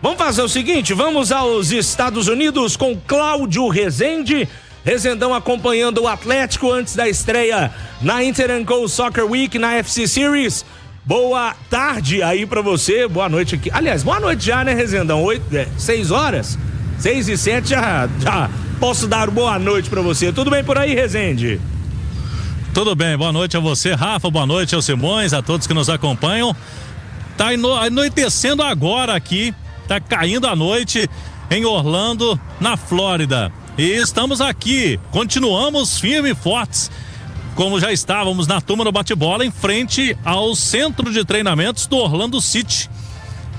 Vamos fazer o seguinte, vamos aos Estados Unidos com Cláudio Rezende. Rezendão acompanhando o Atlético antes da estreia na Inter & Co Soccer Week, na FC Series. Boa tarde aí pra você, boa noite aqui. Aliás, boa noite já, né, Rezendão? 6 horas? 6 e 7 já posso dar boa noite pra você. Tudo bem por aí, Rezende? Tudo bem, boa noite a você, Rafa, boa noite ao Simões, a todos que nos acompanham. Tá anoitecendo agora aqui, tá caindo a noite em Orlando, na Flórida. E estamos aqui, continuamos firmes e fortes, como já estávamos na turma do bate-bola, em frente ao centro de treinamentos do Orlando City.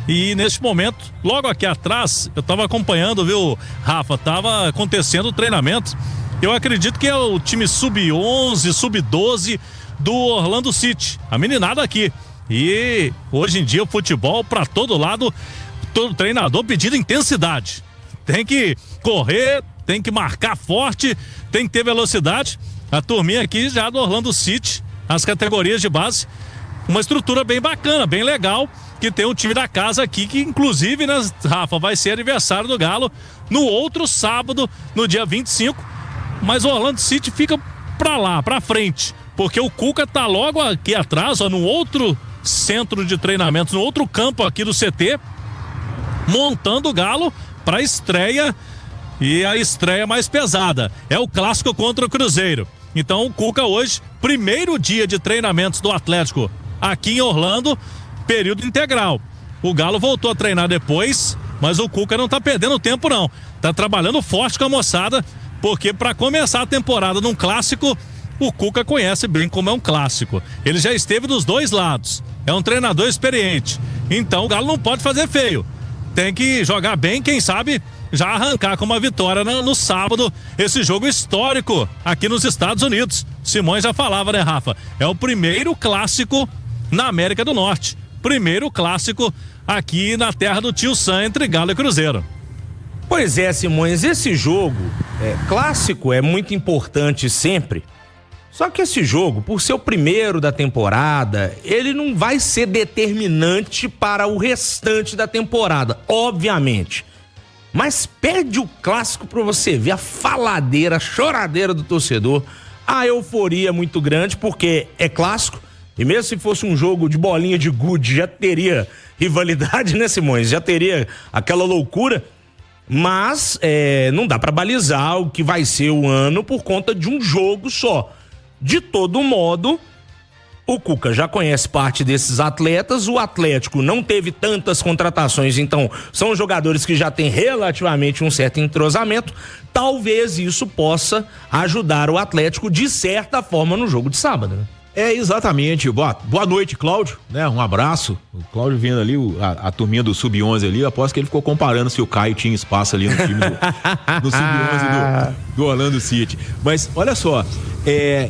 E neste momento, logo aqui atrás, eu estava acompanhando, viu, Rafa, estava acontecendo o treinamento. Eu acredito que é o time sub-11, sub-12 do Orlando City, a meninada aqui. E hoje em dia o futebol para todo lado, todo treinador pedindo intensidade. Tem que correr, tem que marcar forte, tem que ter velocidade. A turminha aqui já do Orlando City, as categorias de base, uma estrutura bem bacana, bem legal, que tem um time da casa aqui, que inclusive, né, Rafa, vai ser aniversário do Galo no outro sábado, no dia 25, mas o Orlando City fica pra lá, pra frente, porque o Cuca tá logo aqui atrás, ó, no outro centro de treinamento, no outro campo aqui do CT, montando o Galo pra estreia. E a estreia mais pesada é o clássico contra o Cruzeiro. Então o Cuca hoje, primeiro dia de treinamentos do Atlético aqui em Orlando, período integral. O Galo voltou a treinar depois, mas o Cuca não tá perdendo tempo não. Tá trabalhando forte com a moçada, porque para começar a temporada num clássico, o Cuca conhece bem como é um clássico. Ele já esteve dos dois lados. É um treinador experiente. Então o Galo não pode fazer feio. Tem que jogar bem, quem sabe já arrancar com uma vitória no sábado, esse jogo histórico aqui nos Estados Unidos. Simões já falava, né, Rafa? É o primeiro clássico na América do Norte. Primeiro clássico aqui na terra do Tio Sam, entre Galo e Cruzeiro. Pois é, Simões, esse jogo clássico é muito importante sempre. Só que esse jogo, por ser o primeiro da temporada, ele não vai ser determinante para o restante da temporada, obviamente. Mas perde o clássico pra você ver a faladeira, a choradeira do torcedor, a euforia muito grande, porque é clássico, e mesmo se fosse um jogo de bolinha de gude, já teria rivalidade, né, Simões? Já teria aquela loucura, mas não dá pra balizar o que vai ser o ano por conta de um jogo só. De todo modo, o Cuca já conhece parte desses atletas, o Atlético não teve tantas contratações, então são jogadores que já têm relativamente um certo entrosamento. Talvez isso possa ajudar o Atlético de certa forma no jogo de sábado, né? Exatamente. Boa noite, Cláudio, né? Um abraço. O Cláudio vendo ali a turminha do Sub-11 ali, eu aposto que ele ficou comparando se o Caio tinha espaço ali no time do Sub-11 do Orlando City. Mas olha só,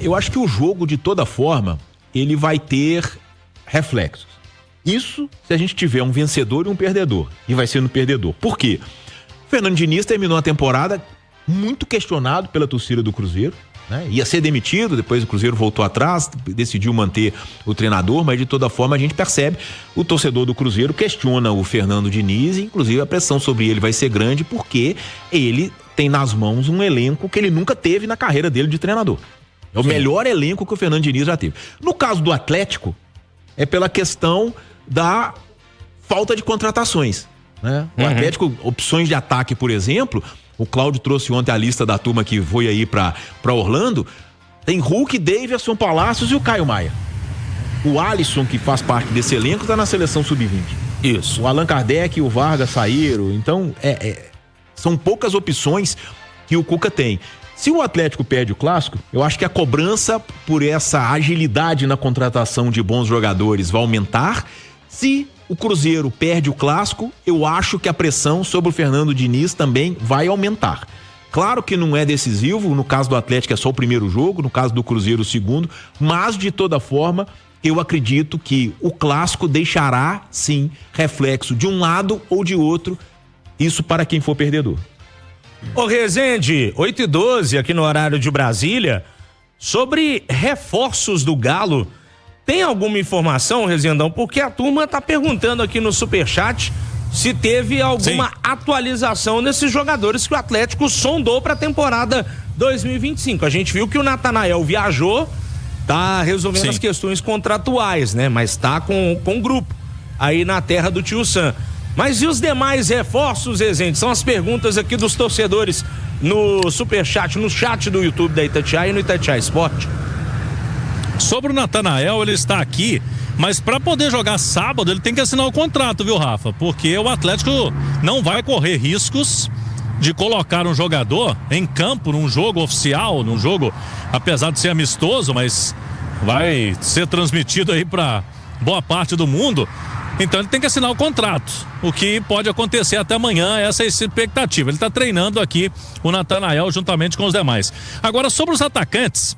eu acho que o jogo, de toda forma, ele vai ter reflexos. Isso se a gente tiver um vencedor e um perdedor. E vai ser no perdedor. Por quê? O Fernando Diniz terminou a temporada muito questionado pela torcida do Cruzeiro, né? Ia ser demitido, depois o Cruzeiro voltou atrás, decidiu manter o treinador, mas de toda forma a gente percebe, o torcedor do Cruzeiro questiona o Fernando Diniz, inclusive a pressão sobre ele vai ser grande, porque ele tem nas mãos um elenco que ele nunca teve na carreira dele de treinador. É o melhor elenco que o Fernando Diniz já teve. No caso do Atlético, é pela questão da falta de contratações, né? O Atlético, opções de ataque, por exemplo, o Cláudio trouxe ontem a lista da turma que foi aí pra Orlando, tem Hulk, Davidson, Palácios e o Caio Maia. O Alisson, que faz parte desse elenco, tá na seleção sub-20. Isso. O Allan Kardec e o Vargas saíram, então são poucas opções que o Cuca tem. Se o Atlético perde o clássico, eu acho que a cobrança por essa agilidade na contratação de bons jogadores vai aumentar. Se o Cruzeiro perde o clássico, eu acho que a pressão sobre o Fernando Diniz também vai aumentar. Claro que não é decisivo, no caso do Atlético é só o primeiro jogo, no caso do Cruzeiro o segundo, mas de toda forma eu acredito que o clássico deixará sim reflexo de um lado ou de outro, isso para quem for perdedor. Ô Rezende, 8h12 aqui no horário de Brasília, sobre reforços do Galo, tem alguma informação, Rezendão? Porque a turma tá perguntando aqui no Superchat se teve alguma atualização nesses jogadores que o Atlético sondou para a temporada 2025. A gente viu que o Natanael viajou, tá resolvendo as questões contratuais, né? Mas tá com o grupo aí na terra do Tio Sam. Mas e os demais reforços, Rezende? São as perguntas aqui dos torcedores no Superchat, no chat do YouTube da Itatiaia e no Itatiaia Esporte. Sobre o Natanael, ele está aqui, mas para poder jogar sábado, ele tem que assinar o contrato, viu, Rafa? Porque o Atlético não vai correr riscos de colocar um jogador em campo num jogo oficial, num jogo, apesar de ser amistoso, mas vai ser transmitido aí para boa parte do mundo. Então ele tem que assinar o contrato, o que pode acontecer até amanhã, essa é a expectativa. Ele está treinando aqui o Natanael juntamente com os demais. Agora, sobre os atacantes,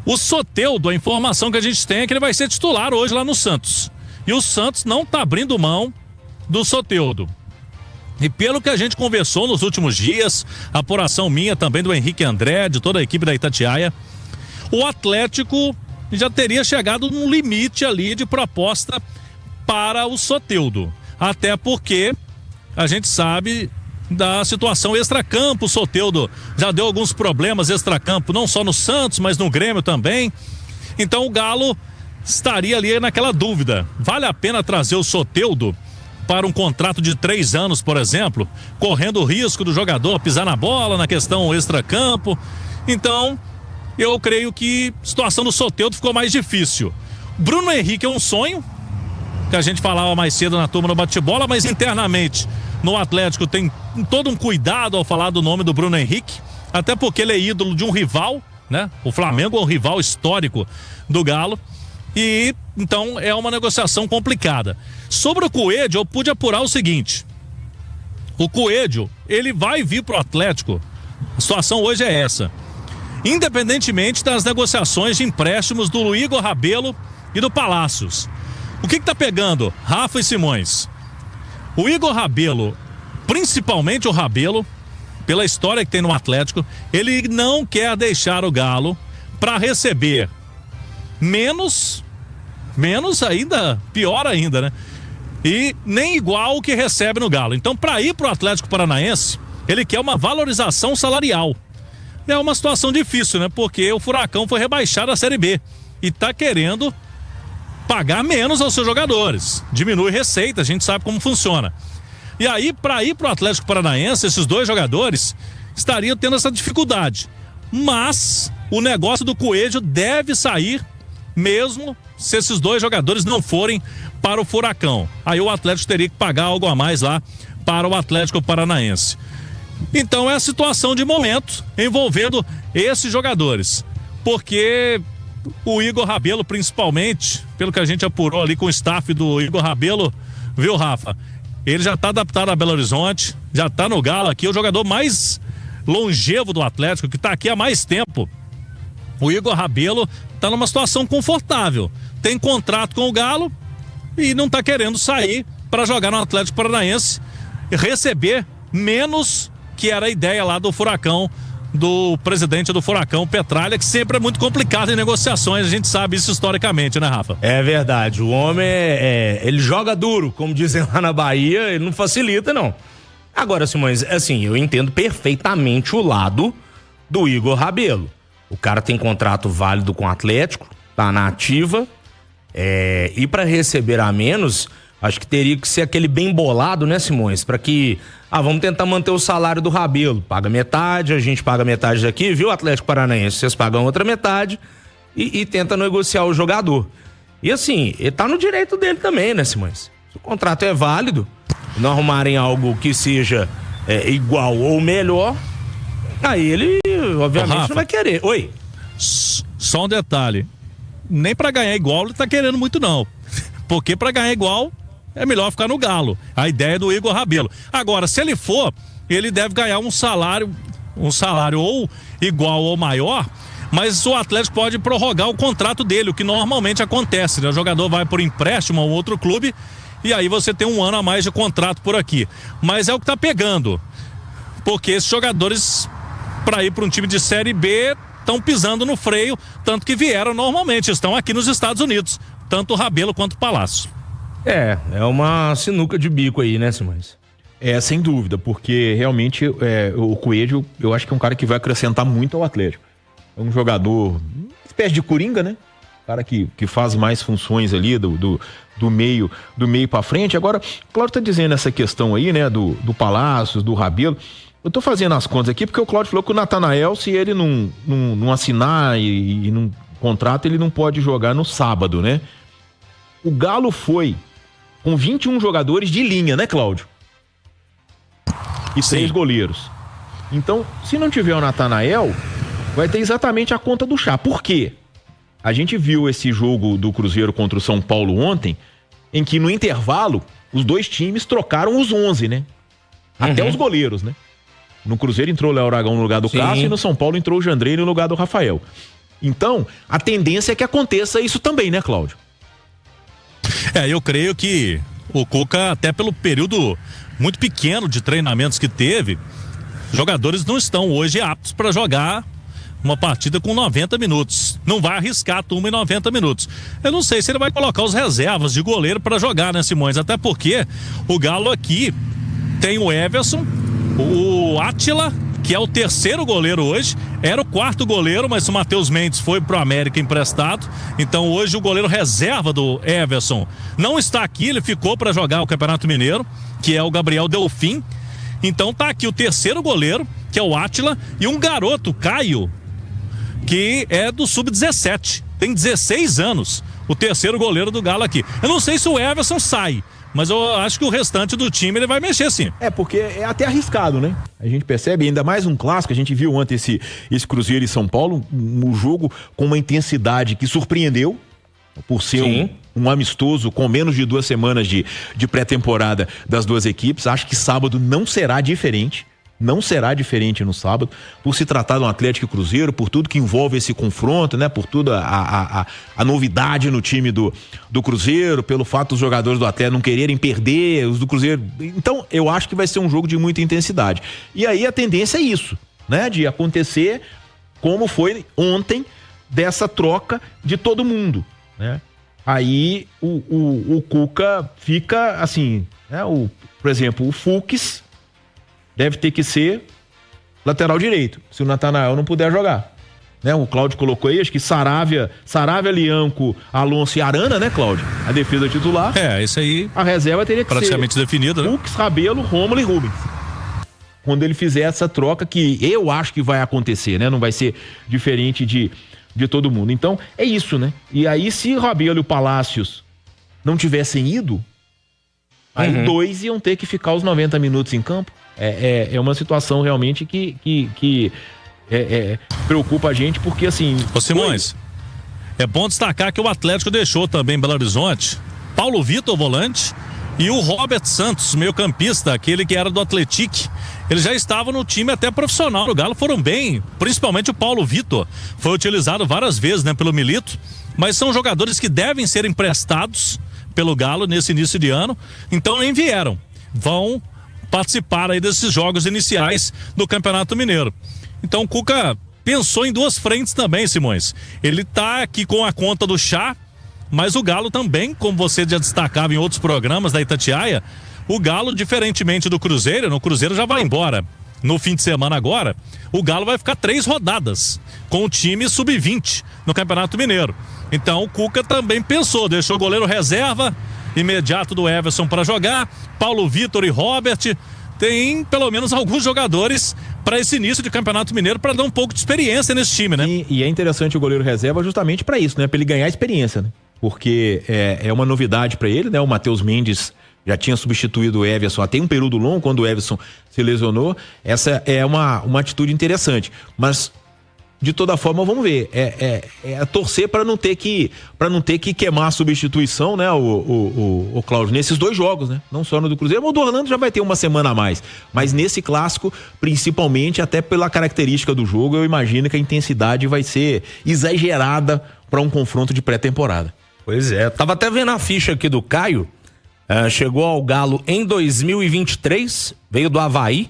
o Soteldo, a informação que a gente tem é que ele vai ser titular hoje lá no Santos. E o Santos não está abrindo mão do Soteldo. E pelo que a gente conversou nos últimos dias, a apuração minha também do Henrique André, de toda a equipe da Itatiaia, o Atlético já teria chegado num limite ali de proposta para o Soteldo, até porque a gente sabe da situação extracampo. O Soteldo já deu alguns problemas extracampo, não só no Santos, mas no Grêmio também. Então o Galo estaria ali naquela dúvida, vale a pena trazer o Soteldo para um contrato de 3 anos, por exemplo, correndo o risco do jogador pisar na bola na questão extracampo? Então eu creio que a situação do Soteldo ficou mais difícil. Bruno Henrique é um sonho, que a gente falava mais cedo na turma no bate-bola, mas internamente no Atlético tem todo um cuidado ao falar do nome do Bruno Henrique, até porque ele é ídolo de um rival, né? O Flamengo é um rival histórico do Galo, e então é uma negociação complicada. Sobre o Coelho, eu pude apurar o seguinte: o Coelho, ele vai vir pro Atlético, a situação hoje é essa, independentemente das negociações de empréstimos do Igor Rabelo e do Palácios. O que tá pegando, Rafa e Simões? O Igor Rabelo, principalmente o Rabelo, pela história que tem no Atlético, ele não quer deixar o Galo para receber menos ainda, pior ainda, né? E nem igual o que recebe no Galo. Então, para ir pro Atlético Paranaense, ele quer uma valorização salarial. É uma situação difícil, né? Porque o Furacão foi rebaixado à Série B e tá querendo pagar menos aos seus jogadores, diminui receita, a gente sabe como funciona. E aí, para ir pro Atlético Paranaense, esses 2 jogadores estariam tendo essa dificuldade. Mas o negócio do Coelho deve sair mesmo se esses 2 jogadores não forem para o Furacão. Aí o Atlético teria que pagar algo a mais lá para o Atlético Paranaense. Então é a situação de momento envolvendo esses jogadores, porque o Igor Rabelo, principalmente, pelo que a gente apurou ali com o staff do Igor Rabelo, viu, Rafa? Ele já está adaptado a Belo Horizonte, já está no Galo aqui, o jogador mais longevo do Atlético, que está aqui há mais tempo. O Igor Rabelo está numa situação confortável, tem contrato com o Galo e não está querendo sair para jogar no Atlético Paranaense e receber menos, que era a ideia lá do Furacão, do presidente do Furacão, Petralha, que sempre é muito complicado em negociações, a gente sabe isso historicamente, né, Rafa? É verdade, o homem ele joga duro, como dizem lá na Bahia, ele não facilita, não. Agora, Simões, assim, eu entendo perfeitamente o lado do Igor Rabelo. O cara tem contrato válido com o Atlético, tá na ativa, e para receber a menos, acho que teria que ser aquele bem bolado, né, Simões? Para que, vamos tentar manter o salário do Rabelo. Paga metade, a gente paga metade daqui, viu, Atlético Paranaense? Vocês pagam outra metade e tenta negociar o jogador. E assim, ele tá no direito dele também, né, Simões? Se o contrato é válido, não arrumarem algo que seja igual ou melhor, aí ele, obviamente, Rafa, não vai querer. Oi? Só um detalhe. Nem pra ganhar igual ele tá querendo muito, não. Porque pra ganhar igual é melhor ficar no Galo. A ideia é do Igor Rabelo. Agora, se ele for, ele deve ganhar um salário ou igual ou maior, mas o Atlético pode prorrogar o contrato dele, o que normalmente acontece, né? O jogador vai por empréstimo a um outro clube e aí você tem 1 ano a mais de contrato por aqui. Mas é o que tá pegando, porque esses jogadores, para ir para um time de Série B, estão pisando no freio, tanto que vieram normalmente, estão aqui nos Estados Unidos, tanto o Rabelo quanto o Palácio. É uma sinuca de bico aí, né, Simões? Sem dúvida, porque realmente o Coelho, eu acho que é um cara que vai acrescentar muito ao Atlético. É um jogador, uma espécie de coringa, né? Cara que faz mais funções ali do meio para frente. Agora, Cláudio tá dizendo essa questão aí, né, do Palácios, do Rabelo. Eu tô fazendo as contas aqui porque o Cláudio falou que o Natanael, se ele não assinar e não contrato, ele não pode jogar no sábado, né? O Galo foi com 21 jogadores de linha, né, Cláudio? E 6 goleiros. Então, se não tiver o Natanael, vai ter exatamente a conta do chá. Por quê? A gente viu esse jogo do Cruzeiro contra o São Paulo ontem, em que no intervalo, os dois times trocaram os 11, né? Até os goleiros, né? No Cruzeiro entrou o Léo Aragão no lugar do Cássio e no São Paulo entrou o Jandrei no lugar do Rafael. Então, a tendência é que aconteça isso também, né, Cláudio? Eu creio que o Cuca, até pelo período muito pequeno de treinamentos que teve, jogadores não estão hoje aptos para jogar uma partida com 90 minutos. Não vai arriscar a turma em 90 minutos. Eu não sei se ele vai colocar os reservas de goleiro para jogar, né, Simões? Até porque o Galo aqui tem o Everson, o Átila, que é o terceiro goleiro hoje, era o quarto goleiro, mas o Matheus Mendes foi pro América emprestado, então hoje o goleiro reserva do Everson não está aqui, ele ficou para jogar o Campeonato Mineiro, que é o Gabriel Delfim. Então tá aqui o terceiro goleiro, que é o Átila, e um garoto, Caio, que é do Sub-17, tem 16 anos, o terceiro goleiro do Galo aqui. Eu não sei se o Everson sai, mas eu acho que o restante do time ele vai mexer sim. Porque é até arriscado, né? A gente percebe, ainda mais um clássico, a gente viu ontem esse Cruzeiro e São Paulo, um jogo com uma intensidade que surpreendeu, por ser um amistoso com menos de 2 semanas de pré-temporada das duas equipes. Acho que sábado não será diferente. Não será diferente no sábado, por se tratar de um Atlético e Cruzeiro, por tudo que envolve esse confronto, né? Por tudo a novidade no time do Cruzeiro, pelo fato dos jogadores do Atlético não quererem perder, os do Cruzeiro. Então, eu acho que vai ser um jogo de muita intensidade. E aí a tendência é isso, né? De acontecer como foi ontem, dessa troca de todo mundo, né? Aí o Cuca fica assim, né? Por exemplo, o Fux deve ter que ser lateral direito, se o Natanael não puder jogar, né? O Cláudio colocou aí, acho que Saravia, Lianco, Alonso e Arana, né, Cláudio? A defesa titular. Isso aí. A reserva teria que praticamente ser definida, né? Fux, Rabelo, Rômulo e Rubens. Quando ele fizer essa troca, que eu acho que vai acontecer, né? Não vai ser diferente de todo mundo. Então, é isso, né? E aí, se Rabelo e o Palácios não tivessem ido, aí 2 iam ter que ficar os 90 minutos em campo. É uma situação realmente que preocupa a gente, porque assim... Ô Simões, é bom destacar que o Atlético deixou também Belo Horizonte Paulo Vitor, volante, e o Robert Santos, meio campista, aquele que era do Atlético. Ele já estava no time até profissional. O Galo foram bem, principalmente o Paulo Vitor. Foi utilizado várias vezes, né, pelo Milito. Mas são jogadores que devem ser emprestados pelo Galo nesse início de ano. Então nem vieram. Vão participar aí desses jogos iniciais do Campeonato Mineiro. Então o Cuca pensou em 2 frentes também, Simões. Ele tá aqui com a conta do chá, mas o Galo também, como você já destacava em outros programas da Itatiaia, o Galo, diferentemente do Cruzeiro, no Cruzeiro já vai embora no fim de semana agora, o Galo vai ficar 3 rodadas com o time sub-20 no Campeonato Mineiro. Então o Cuca também pensou, deixou o goleiro reserva imediato do Everson para jogar, Paulo Vitor e Robert. Tem pelo menos alguns jogadores para esse início de Campeonato Mineiro, para dar um pouco de experiência nesse time, né? E é interessante o goleiro reserva justamente para isso, né? Para ele ganhar experiência, né? Porque é uma novidade para ele, né? O Matheus Mendes já tinha substituído o Everson até um período longo, quando o Everson se lesionou. Essa é uma atitude interessante, mas de toda forma vamos ver, torcer para não ter que queimar a substituição, né, o Cláudio, nesses 2 jogos, né? Não só no do Cruzeiro, mas o do Orlando já vai ter uma semana a mais, mas nesse clássico, principalmente até pela característica do jogo, eu imagino que a intensidade vai ser exagerada para um confronto de pré-temporada. Pois é, tava até vendo a ficha aqui do Caio, chegou ao Galo em 2023, veio do Avaí,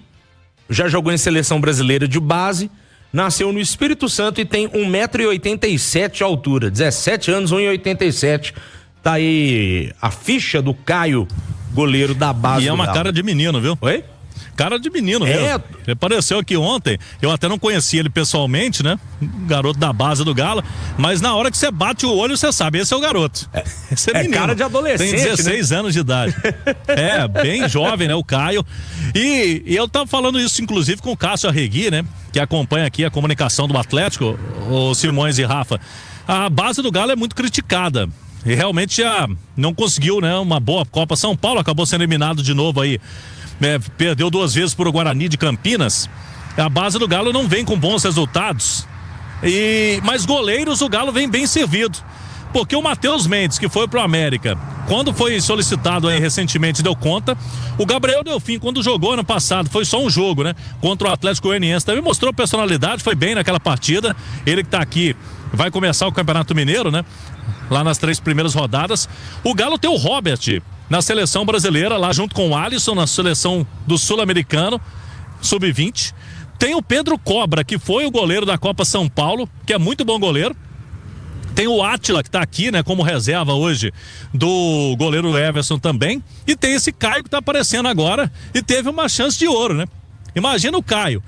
já jogou em seleção brasileira de base, nasceu no Espírito Santo e tem 1,87 m de altura, 17 anos, 1,87 m. Tá aí a ficha do Caio, goleiro da base. E é uma Galo. cara de menino, viu? Oi? Cara de menino mesmo. Ele apareceu aqui ontem, eu até não conhecia ele pessoalmente, né? Garoto da base do Galo, mas na hora que você bate o olho, você sabe, esse é o garoto. Esse é menino. Cara de adolescente, tem 16 anos de idade. Bem jovem, né? O Caio. E eu tava falando isso, inclusive, com o Cássio Arregui, né? Que acompanha aqui a comunicação do Atlético, o Simões e Rafa. A base do Galo é muito criticada. E realmente já não conseguiu, né? Uma boa Copa São Paulo, acabou sendo eliminado de novo aí. Perdeu 2 vezes por o Guarani de Campinas. A base do Galo não vem com bons resultados. Mas goleiros, o Galo vem bem servido. Porque o Matheus Mendes, que foi pro América, quando foi solicitado aí recentemente, deu conta. O Gabriel Delfim, quando jogou ano passado, foi só um jogo, né? Contra o Atlético Goianiense, também mostrou personalidade, foi bem naquela partida. Ele que tá aqui, vai começar o Campeonato Mineiro, né? Lá nas 3 primeiras rodadas. O Galo tem o Robert na seleção brasileira, lá junto com o Alisson na seleção do Sul-Americano, Sub-20. Tem o Pedro Cobra, que foi o goleiro da Copa São Paulo, que é muito bom goleiro. Tem o Átila, que tá aqui, né, como reserva hoje do goleiro Everson também. E tem esse Caio que tá aparecendo agora e teve uma chance de ouro, né? Imagina o Caio.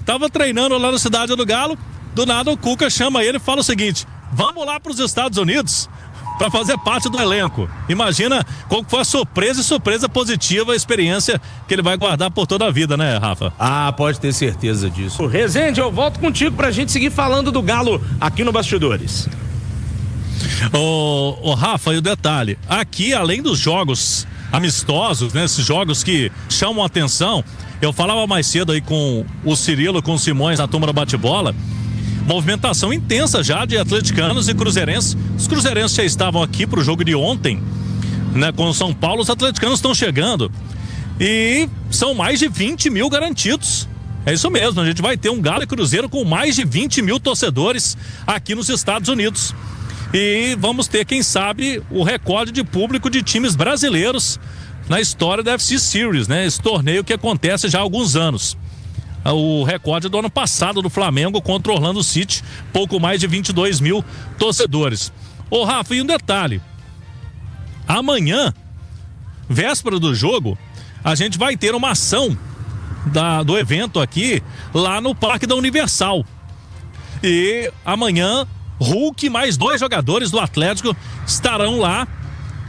Tava treinando lá na Cidade do Galo, do nada o Cuca chama ele e fala o seguinte: vamos lá para os Estados Unidos para fazer parte do elenco. Imagina como foi a surpresa positiva, a experiência que ele vai guardar por toda a vida, né, Rafa? Pode ter certeza disso. Rezende, eu volto contigo pra gente seguir falando do Galo aqui no Bastidores. Ô Rafa, e o detalhe, aqui além dos jogos amistosos, né, esses jogos que chamam a atenção, eu falava mais cedo aí com o Cirilo, com o Simões na turma do bate-bola, movimentação intensa já de atleticanos e cruzeirenses. Os cruzeirenses já estavam aqui pro jogo de ontem, né, com o São Paulo. Os atleticanos estão chegando e são mais de 20 mil garantidos. É isso mesmo, a gente vai ter um Galo e Cruzeiro com mais de 20 mil torcedores aqui nos Estados Unidos. E vamos ter, quem sabe, o recorde de público de times brasileiros na história da FC Series, né? Esse torneio que acontece já há alguns anos. O recorde do ano passado do Flamengo contra o Orlando City, pouco mais de 22 mil torcedores. Ô Rafa, e um detalhe, amanhã, véspera do jogo, a gente vai ter uma ação do evento aqui, lá no Parque da Universal. E amanhã, Hulk mais 2 jogadores do Atlético estarão lá.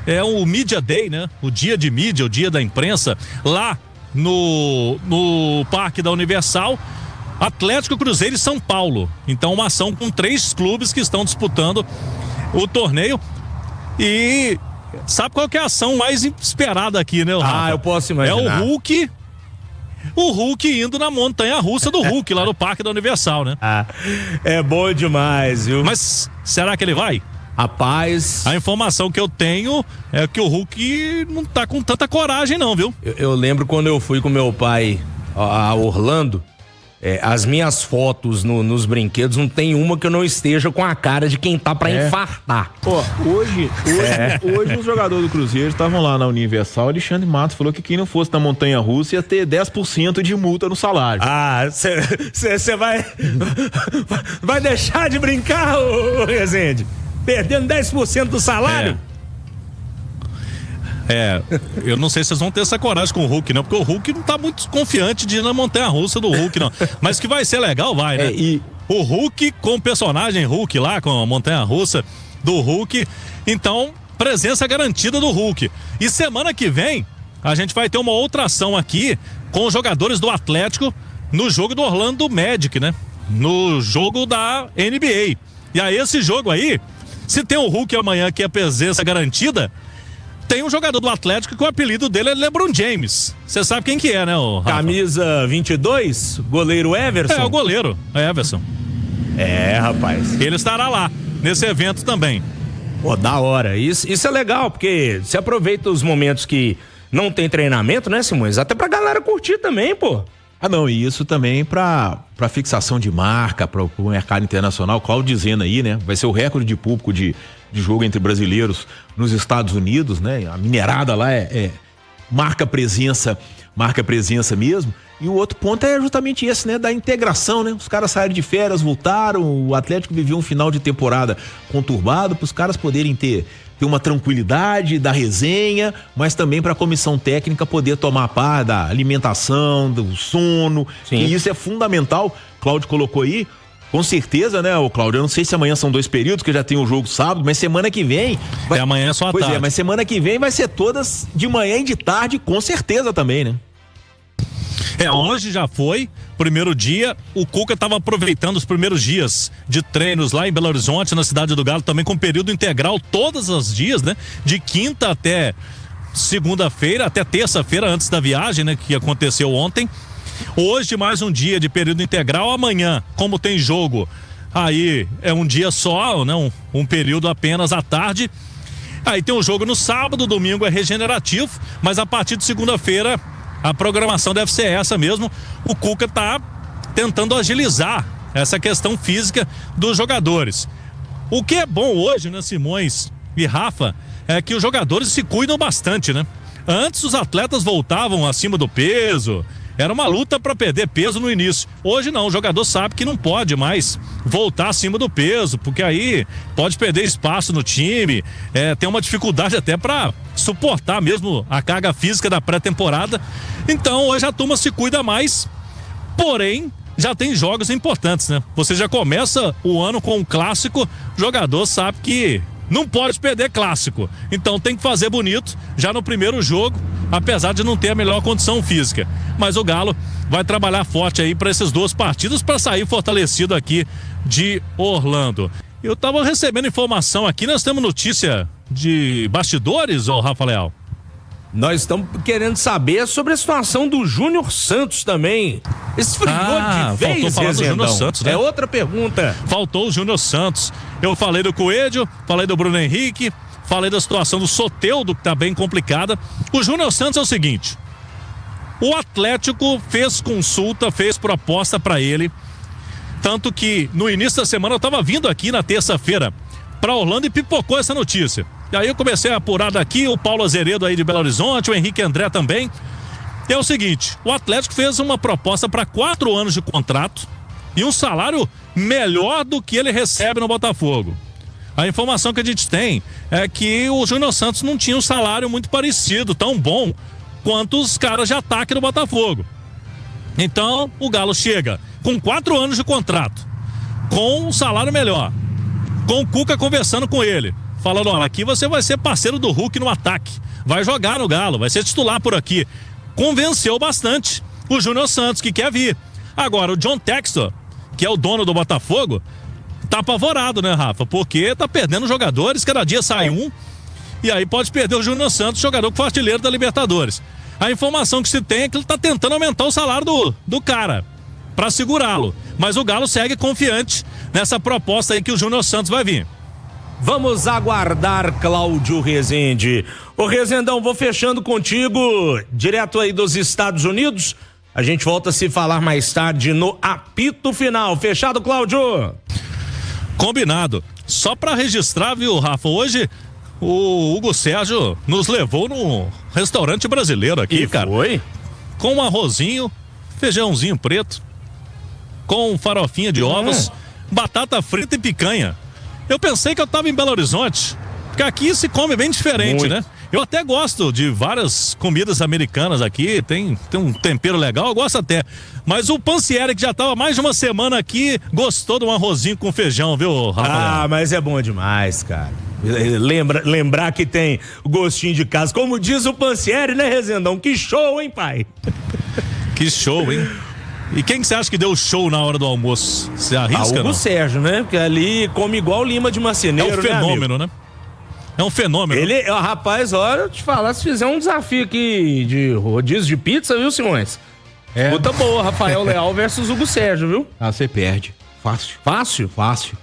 É o Media Day, né? O dia de mídia, o dia da imprensa, lá no Parque da Universal. Atlético, Cruzeiro e São Paulo. Então uma ação com 3 clubes que estão disputando o torneio. E sabe qual que é a ação mais esperada aqui, né, Rafa? Eu posso imaginar. É o Hulk indo na montanha-russa do Hulk, lá no Parque da Universal, né? É bom demais, viu? Mas será que ele vai? Rapaz, a informação que eu tenho é que o Hulk não tá com tanta coragem não, viu? Eu lembro quando eu fui com meu pai a Orlando, as minhas fotos nos brinquedos, não tem uma que eu não esteja com a cara de quem tá pra infartar. Hoje os jogadores do Cruzeiro estavam lá na Universal. Alexandre Matos falou que quem não fosse na montanha-russa ia ter 10% de multa no salário. Você vai deixar de brincar, ô Rezende? Perdendo 10% do salário? Eu não sei se vocês vão ter essa coragem com o Hulk, não, porque o Hulk não tá muito confiante de ir na montanha-russa do Hulk, não. Mas que vai ser legal, vai, né? E o Hulk com o personagem Hulk lá, com a montanha-russa do Hulk. Então, presença garantida do Hulk. E semana que vem, a gente vai ter uma outra ação aqui com os jogadores do Atlético no jogo do Orlando Magic, né? No jogo da NBA. E aí, esse jogo aí, se tem o Hulk amanhã, que é presença garantida, tem um jogador do Atlético que o apelido dele é LeBron James. Você sabe quem que é, né, o Rafa? Camisa 22, goleiro Everson. É o goleiro, Everson. Rapaz. Ele estará lá, nesse evento também. Pô, da hora. Isso é legal, porque você aproveita os momentos que não tem treinamento, né, Simões? Até pra galera curtir também, pô. Não, e isso também para fixação de marca, para o mercado internacional. Cláudio dizendo aí, né? Vai ser o recorde de público de jogo entre brasileiros nos Estados Unidos, né? A minerada lá marca presença mesmo. E o outro ponto é justamente esse, né? Da integração, né? Os caras saíram de férias, voltaram, o Atlético viveu um final de temporada conturbado, para os caras poderem ter ter uma tranquilidade da resenha, mas também para a comissão técnica poder tomar par da alimentação, do sono. Sim. E isso é fundamental. Cláudio colocou aí. Com certeza, né, o Cláudio? Eu não sei se amanhã são 2 períodos, que já tem o jogo sábado, mas semana que vem... amanhã é só à tarde. Pois é, mas semana que vem vai ser todas de manhã e de tarde, com certeza também, né? Hoje já foi, primeiro dia, o Cuca estava aproveitando os primeiros dias de treinos lá em Belo Horizonte, na Cidade do Galo, também com período integral todos os dias, né? De quinta até segunda-feira, até terça-feira, antes da viagem, né? Que aconteceu ontem. Hoje mais um dia de período integral, amanhã, como tem jogo, aí é um dia só, né? Um período apenas à tarde. Aí tem um jogo no sábado, domingo é regenerativo, mas a partir de segunda-feira a programação deve ser essa mesmo. O Cuca tá tentando agilizar essa questão física dos jogadores. O que é bom hoje, né, Simões e Rafa, é que os jogadores se cuidam bastante, né? Antes os atletas voltavam acima do peso, era uma luta para perder peso no início. Hoje não, o jogador sabe que não pode mais voltar acima do peso, porque aí pode perder espaço no time, tem uma dificuldade até para suportar mesmo a carga física da pré-temporada. Então hoje a turma se cuida mais, porém já tem jogos importantes, né? Você já começa o ano com um clássico, o jogador sabe que não pode perder clássico, então tem que fazer bonito já no primeiro jogo, apesar de não ter a melhor condição física. Mas o Galo vai trabalhar forte aí para esses 2 partidos para sair fortalecido aqui de Orlando. Eu tava recebendo informação aqui, nós temos notícia de bastidores, ô Rafa Leal? Nós estamos querendo saber sobre a situação do Júnior Santos também. Esfriou de vez, faltou falar do Júnior Santos, né? É outra pergunta. Faltou o Júnior Santos. Eu falei do Coelho, falei do Bruno Henrique, falei da situação do Soteldo, que tá bem complicada. O Júnior Santos é o seguinte: o Atlético fez consulta, fez proposta para ele, tanto que no início da semana eu tava vindo aqui na terça-feira para Orlando e pipocou essa notícia. E aí eu comecei a apurar daqui, o Paulo Azeredo aí de Belo Horizonte, o Henrique André também. E é o seguinte, o Atlético fez uma proposta para 4 anos de contrato e um salário melhor do que ele recebe no Botafogo. A informação que a gente tem é que o Júnior Santos não tinha um salário muito parecido, tão bom quanto os caras de ataque do Botafogo. Então o Galo chega com 4 anos de contrato, com um salário melhor, com o Cuca conversando com ele, falando: olha, aqui você vai ser parceiro do Hulk no ataque, vai jogar no Galo, vai ser titular por aqui. Convenceu bastante o Júnior Santos, que quer vir. Agora o John Textor, que é o dono do Botafogo, tá apavorado, né, Rafa? Porque tá perdendo jogadores, cada dia sai um, e aí pode perder o Júnior Santos, jogador que foi artilheiro da Libertadores. A informação que se tem é que ele tá tentando aumentar o salário do cara, pra segurá-lo. Mas o Galo segue confiante nessa proposta aí que o Júnior Santos vai vir. Vamos aguardar, Cláudio Rezende. Ô Rezendão, vou fechando contigo, direto aí dos Estados Unidos. A gente volta a se falar mais tarde no apito final. Fechado, Cláudio? Combinado. Só pra registrar, viu, Rafa, hoje o Hugo Sérgio nos levou num restaurante brasileiro aqui, e cara. Foi? Com um arrozinho, feijãozinho preto, com farofinha de ovos, batata frita e picanha. Eu pensei que eu tava em Belo Horizonte, porque aqui se come bem diferente, muito, né? Eu até gosto de várias comidas americanas aqui, tem um tempero legal, eu gosto até. Mas o Pansieri, que já tava mais de uma semana aqui, gostou de um arrozinho com feijão, viu, Rafael? Ah, mas é bom demais, cara. Lembrar que tem o gostinho de casa. Como diz o Pansieri, né, Rezendão? Que show, hein, pai? Que show, hein? E quem que você acha que deu show na hora do almoço? Você arrisca, Hugo não? Sérgio, né? Porque ali come igual Lima de Marceneiro, é um fenômeno, né? É um fenômeno. Ele, rapaz, olha, eu te falar, se fizer um desafio aqui de rodízio de pizza, viu, Simões? Puta boa, Rafael Leal versus Hugo Sérgio, viu? Ah, você perde. Fácil. Fácil? Fácil.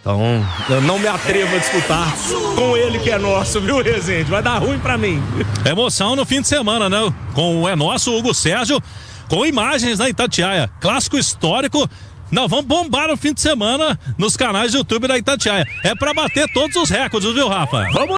Então, eu não me atrevo a disputar com ele que é nosso, viu, Rezende? Vai dar ruim pra mim. Emoção no fim de semana, né? Com o nosso Hugo Sérgio, com imagens na Itatiaia. Clássico histórico. Nós vamos bombar no fim de semana nos canais do YouTube da Itatiaia. É pra bater todos os recordes, viu, Rafa? Vamos